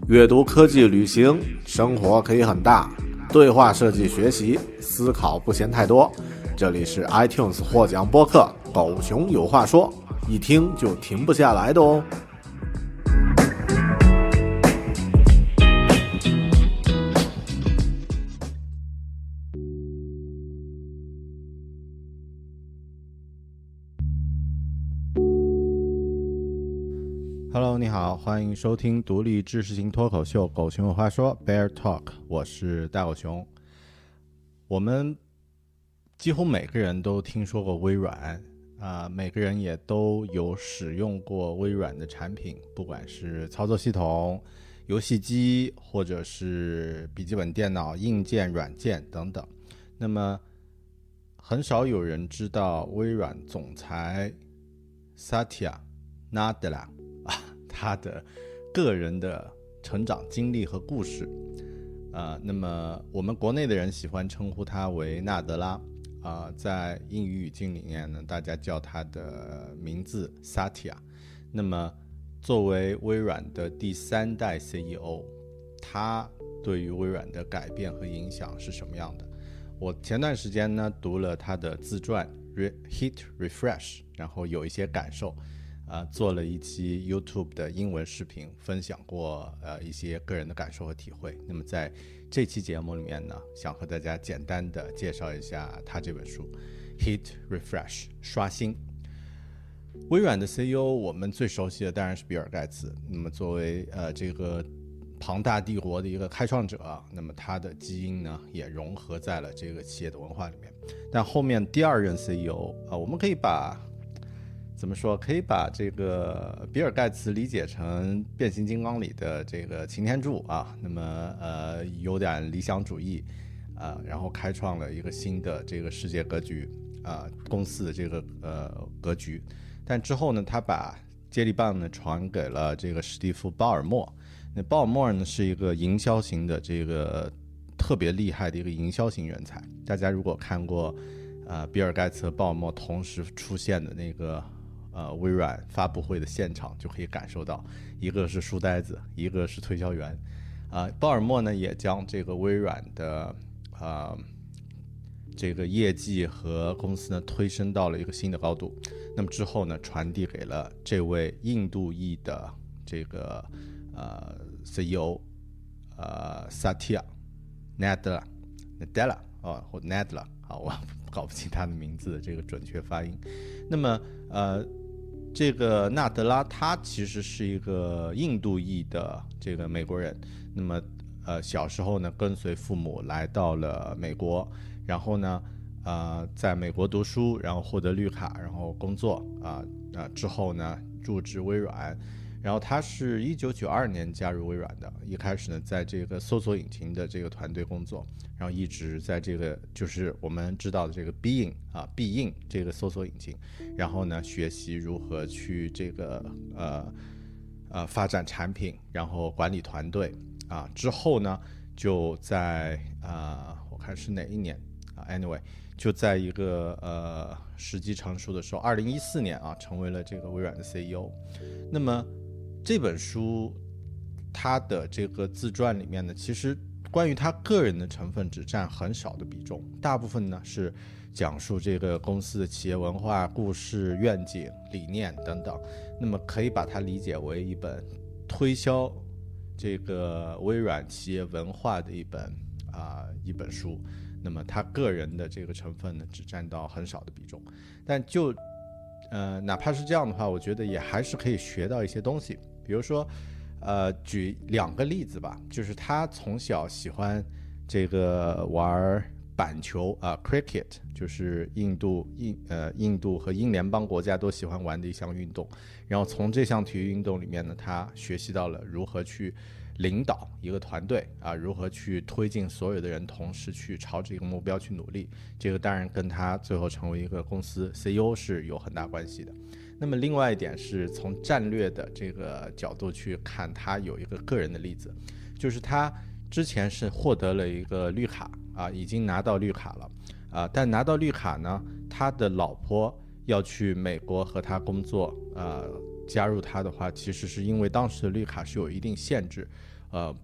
阅读、科技、旅行，生活可以很大。对话设计学习，思考不嫌太多。这里是 iTunes 获奖播客《狗熊有话说》，一听就停不下来的哦。Hello， 你好，欢迎收听独立知识型脱口秀《狗熊有话说》Bear Talk， 我是大狗熊。我们几乎每个人都听说过微软每个人也都有使用过微软的产品，不管是操作系统、游戏机，或者是笔记本电脑、硬件、软件等等。那么很少有人知道微软总裁 Satya Nadella他的个人的成长经历和故事。那么我们国内的人喜欢称呼他为纳德拉。在英语语境里面呢，大家叫他的名字 Satya。那么作为微软的第3代 CEO， 他对于微软的改变和影响是什么样的？我前段时间呢读了他的自传 Hit Refresh， 然后有一些感受，做了一期 YouTube 的英文视频，分享过一些个人的感受和体会。那么在这期节目里面呢，想和大家简单的介绍一下他这本书 Hit Refresh 刷新。微软的 CEO 我们最熟悉的当然是比尔盖茨。那么作为这个庞大帝国的一个开创者，那么他的基因呢也融合在了这个企业的文化里面。但后面第2任 CEO 我们可以把这个比尔盖茨理解成变形金刚里的这个擎天柱那么有点理想主义然后开创了一个新的这个世界格局公司的这个格局。但之后呢，他把接力棒呢传给了这个史蒂夫·鲍尔默。那鲍尔默呢是一个营销型的这个特别厉害的一个营销型人才。大家如果看过比尔盖茨和鲍尔默同时出现的那个微软发布会的现场，就可以感受到一个是书呆子，一个是推销员。鲍尔默呢也将这个微软的这个业绩和公司呢推升到了一个新的高度。那么之后呢，传递给了这位印度裔的这个CEO Satya Nadella 或 Nadella 我搞不清他的名字的这个准确发音。那么这个纳德拉他其实是一个印度裔的这个美国人。那么小时候呢跟随父母来到了美国，然后呢在美国读书，然后获得绿卡，然后工作之后呢入职微软。然后他是1992年加入微软的，一开始呢在这个搜索引擎的这个团队工作，然后一直在这个就是我们知道的这个必应这个搜索引擎，然后呢学习如何去这个发展产品，然后管理团队之后呢就在我看是哪一年anyway 就在一个时机成熟的时候，2014年成为了这个微软的 CEO。那么这本书他的这个自传里面呢，其实关于他个人的成分只占很少的比重，大部分呢是讲述这个公司的企业文化、故事、愿景、理念等等。那么可以把它理解为一本推销这个微软企业文化的一本书。那么他个人的这个成分呢只占到很少的比重，但就哪怕是这样的话，我觉得也还是可以学到一些东西。比如说举2个例子吧，就是他从小喜欢这个玩板球cricket， 就是印度和英联邦国家都喜欢玩的一项运动。然后从这项体育运动里面呢，他学习到了如何去领导一个团队如何去推进所有的人同时去朝这个目标去努力。这个当然跟他最后成为一个公司 CEO 是有很大关系的。那么另外一点是从战略的这个角度去看，他有一个个人的例子，就是他之前是获得了一个绿卡已经拿到绿卡了但拿到绿卡呢，他的老婆要去美国和他工作加入他的话，其实是因为当时的绿卡是有一定限制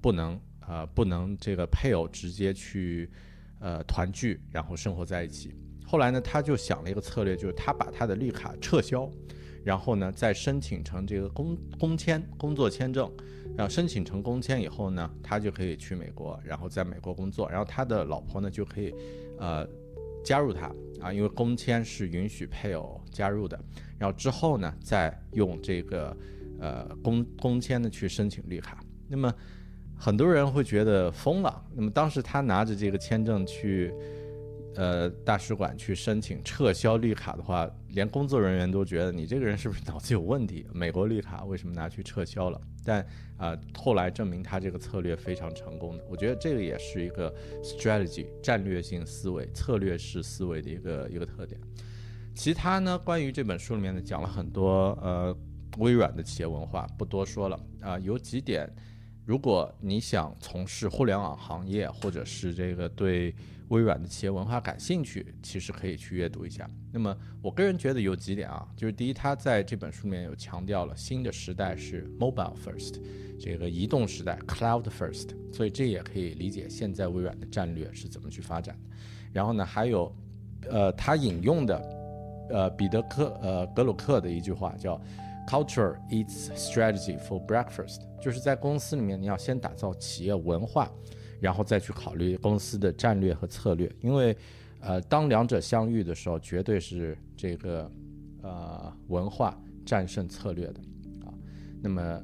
不能这个配偶直接去团聚，然后生活在一起。后来呢，他就想了一个策略，就是他把他的绿卡撤销，然后呢再申请成这个工作签证，然后申请成工签以后呢，他就可以去美国，然后在美国工作，然后他的老婆呢就可以加入他啊，因为工签是允许配偶加入的，然后之后呢再用这个工签呢去申请绿卡。那么很多人会觉得疯了，那么当时他拿着这个签证去大使馆去申请撤销绿卡的话，连工作人员都觉得你这个人是不是脑子有问题？美国绿卡为什么拿去撤销了？但后来证明他这个策略非常成功的。我觉得这个也是一个 strategy 战略性思维、策略式思维的一个特点。其他呢，关于这本书里面呢讲了很多微软的企业文化，不多说了有几点，如果你想从事互联网行业，或者是这个对微软的企业文化感兴趣，其实可以去阅读一下。那么我个人觉得有几点就是第一，他在这本书里面有强调了新的时代是 mobile first， 这个移动时代 cloud first， 所以这也可以理解现在微软的战略是怎么去发展的。然后呢，还有他引用的彼得格鲁克的一句话叫 Culture eats strategy for breakfast， 就是在公司里面你要先打造企业文化，然后再去考虑公司的战略和策略，因为当两者相遇的时候，绝对是这个文化战胜策略的那么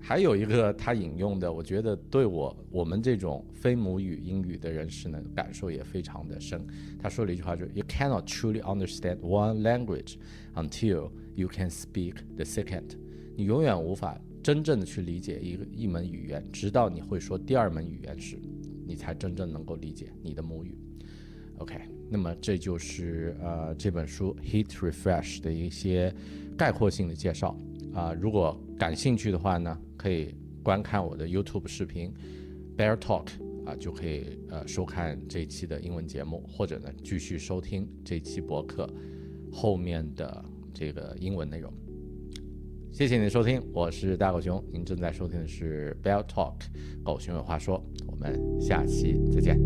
还有一个他引用的，我觉得对我们这种非母语英语的人士呢，感受也非常的深。他说了一句话，就是 You cannot truly understand one language until you can speak the second。 你永远无法真正的去理解一门语言，直到你会说第二门语言时，你才真正能够理解你的母语。OK， 那么这就是这本书 Hit Refresh 的一些概括性的介绍如果感兴趣的话呢，可以观看我的 YouTube 视频 Bear Talk 就可以收看这一期的英文节目，或者呢继续收听这期博客后面的这个英文内容。谢谢您的收听，我是大狗熊，您正在收听的是 Bear Talk 狗熊有话说，我们下期再见。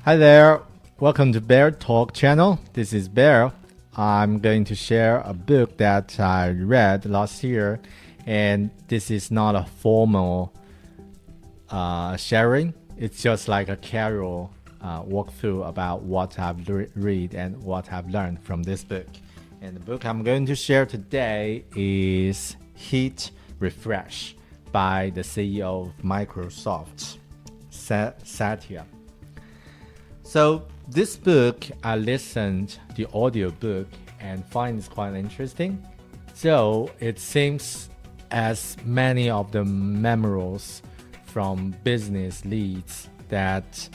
Hi there, welcome to Bear Talk channel. This is Bear. I'm going to share a book that I read last year, and this is not a formal sharing. It's just like a casual walkthrough about what I've read and what I've learned from this book. And the book I'm going to share today is Hit Refresh by the CEO of Microsoft, Satya. So this book, I listened to the audio book and find it quite interesting. So it seems as many of the memories from business leads that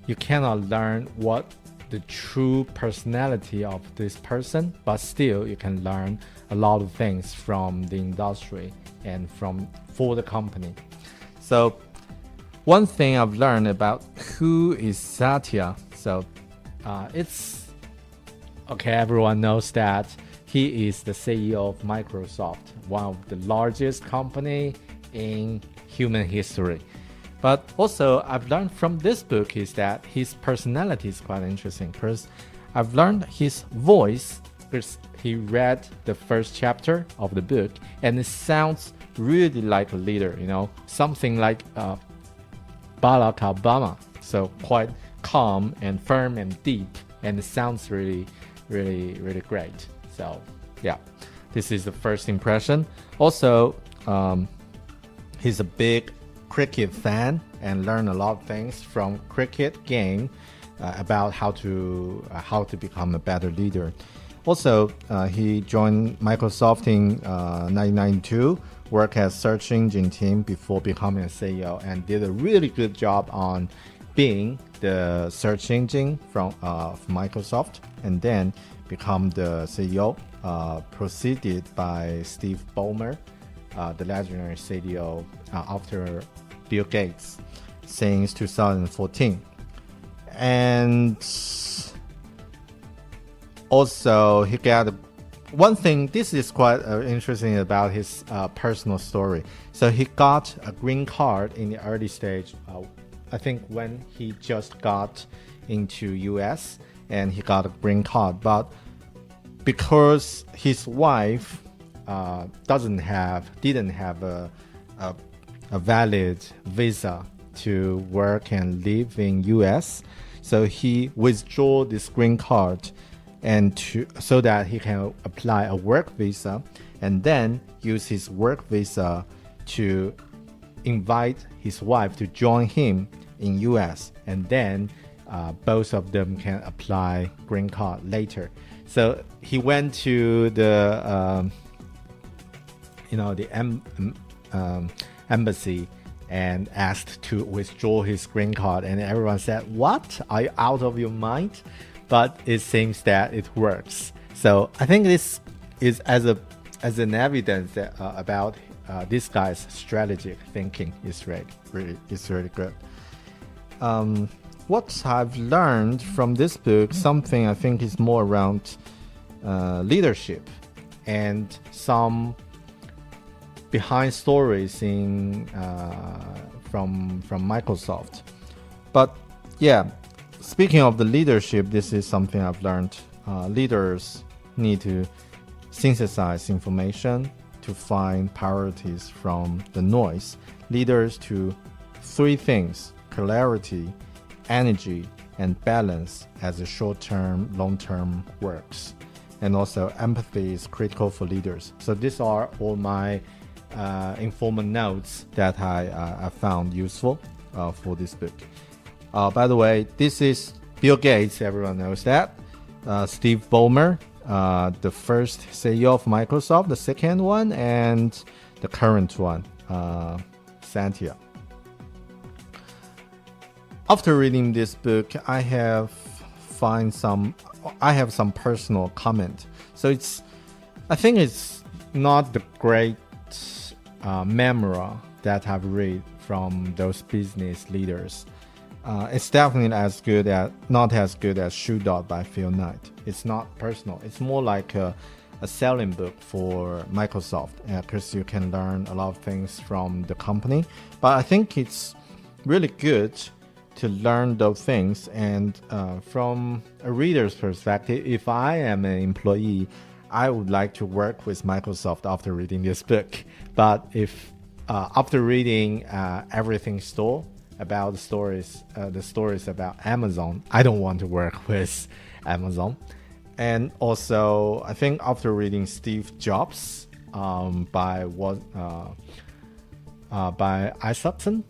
you cannot learn what the true personality of this person, but still you can learn a lot of things from the industry and for the company. So one thing I've learned about who is Satya, so it's okay, everyone knows that he is the CEO of Microsoft, one of the largest company in human history. But also I've learned from this book is that his personality is quite interesting, because I've learned his voice, because he read the first chapter of the book and it sounds really like a leader, something like Barack Obama, so quite calm and firm and deep, and it sounds really, really, really great. So yeah, this is the first impression. Also, he's a big cricket fan and learned a lot of things from cricket game about how to become a better leader. Also, he joined Microsoft in 1992, worked as search engine team before becoming a CEO, and did a really good job on being the search engine from Microsoft, and then become the CEO, preceded by Steve Ballmer, the legendary CEO after Bill Gates, since 2014. And also he got one thing. This is quite interesting about his personal story. So he got a green card in the early stage. I think when he just got into US and he got a green card, but because his wife didn't have a valid visa to work and live in US, so he withdrew this green card and so that he can apply a work visa and then use his work visa to invite his wife to join him in US, and then both of them can apply green card later. So he went to the embassy and asked to withdraw his green card, and everyone said, "What? Are you out of your mind?" But it seems that it works. So I think this is as an evidence that, about this guy's strategic thinking is really good. What I've learned from this book, something I think is more around leadership and some behind stories from Microsoft. But yeah, speaking of the leadership, this is something I've learned. Leaders need to synthesize information to find priorities from the noise. Leaders to three things: clarity, energy, and balance as a short-term, long-term works. And also empathy is critical for leaders. So these are all my informal notes that I found useful for this book. By the way, this is Bill Gates, everyone knows that. Steve Ballmer, the first CEO of Microsoft, the second one, and the current one, Satya. After reading this book, I have some personal comment. So I think it's not the great memoir that I've read from those business leaders. It's definitely not as good as Shoe Dog by Phil Knight. It's not personal. It's more like a selling book for Microsoft, because you can learn a lot of things from the company. But I think it's really good to learn those things. And from a reader's perspective, if I am an employee, I would like to work with Microsoft after reading this book. But if after reading everything about the stories about Amazon, I don't want to work with Amazon. And also, I think after reading Steve Jobs by Isaacson,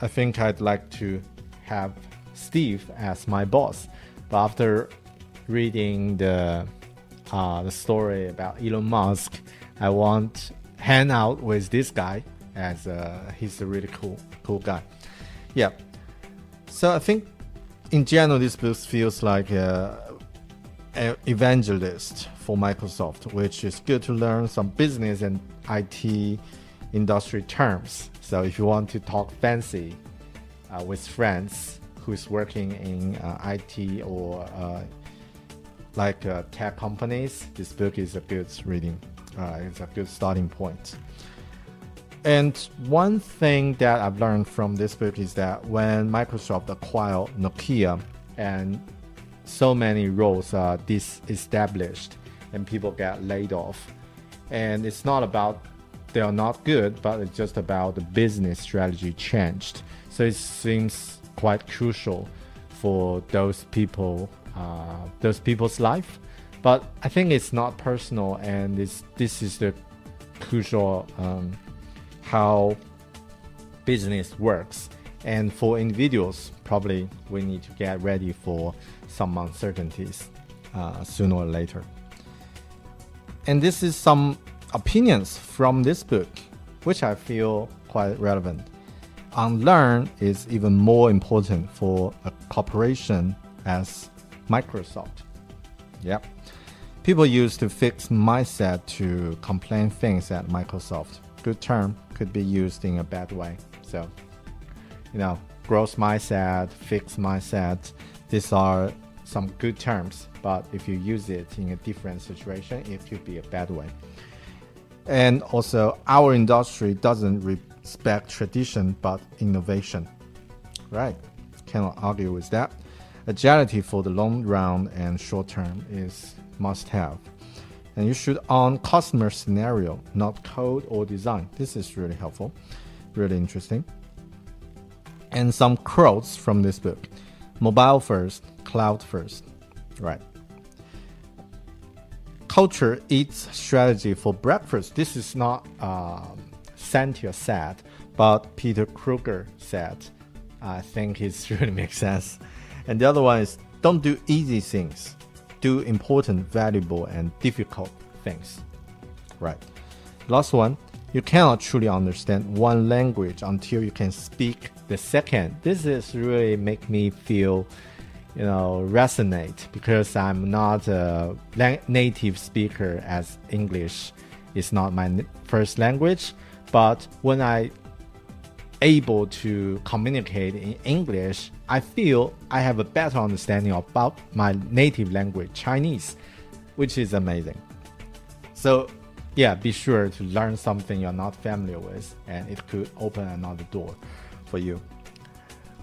I think I'd like to have Steve as my boss. But after reading the story about Elon Musk, I want to hang out with this guy, as he's a really cool guy. Yeah. So I think in general, this book feels like an evangelist for Microsoft, which is good to learn some business and IT industry terms. So if you want to talk fancy with friends who's working in IT or tech companies, this book is a good reading. It's a good starting point. And one thing that I've learned from this book is that when Microsoft acquired Nokia, and so many roles are disestablished and people get laid off, and it's not about they are not good, but it's just about the business strategy changed. So it seems quite crucial for those people's life. But I think it's not personal, and this is the crucial how business works. And for individuals, probably we need to get ready for some uncertainties sooner or later. And this is some opinions from this book, which I feel quite relevant. Unlearn is even more important for a corporation as Microsoft. Yep. People used to fix mindset to complain things at Microsoft. Good term could be used in a bad way. So, growth mindset, fixed mindset, these are some good terms, but if you use it in a different situation, it could be a bad way. And also, our industry doesn't respect tradition but innovation. Right? Cannot argue with that. Agility for the long run and short term is must have. And you should own customer scenario, not code or design. This is really helpful, really interesting. And some quotes from this book. Mobile first, cloud first. Right. Culture eats strategy for breakfast. This is not Santia said, but Peter Kruger said. I think it really makes sense. And the other one is don't do easy things. Do important, valuable, and difficult things. Right. Last one, you cannot truly understand one language until you can speak the second. This is really make me feel, resonate because I'm not a native speaker as English is not my first language. But when I able to communicate in English, I feel I have a better understanding about my native language, Chinese, which is amazing. So yeah, be sure to learn something you're not familiar with, and it could open another door for you.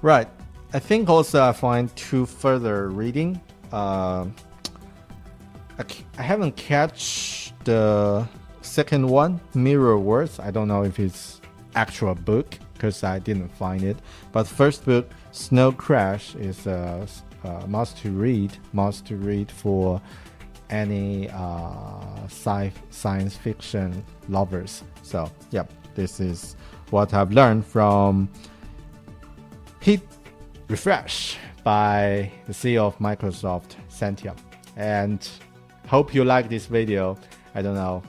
Right. I think also I find two further reading. I haven't catch the second one, Mirror Words. I don't know if it's actual book because I didn't find it. But first book, Snow Crash, is a must to read for any science fiction lovers. So yeah, this is what I've learned from Hit Refresh by the CEO of Microsoft, Satya. And hope you like this video. I don't know.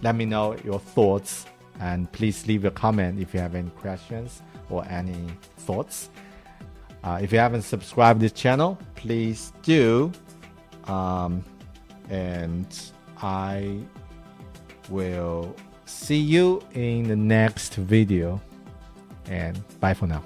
Let me know your thoughts, and please leave a comment if you have any questions or any thoughts. If you haven't subscribed to this channel, please do. And I will see you in the next video. And bye for now.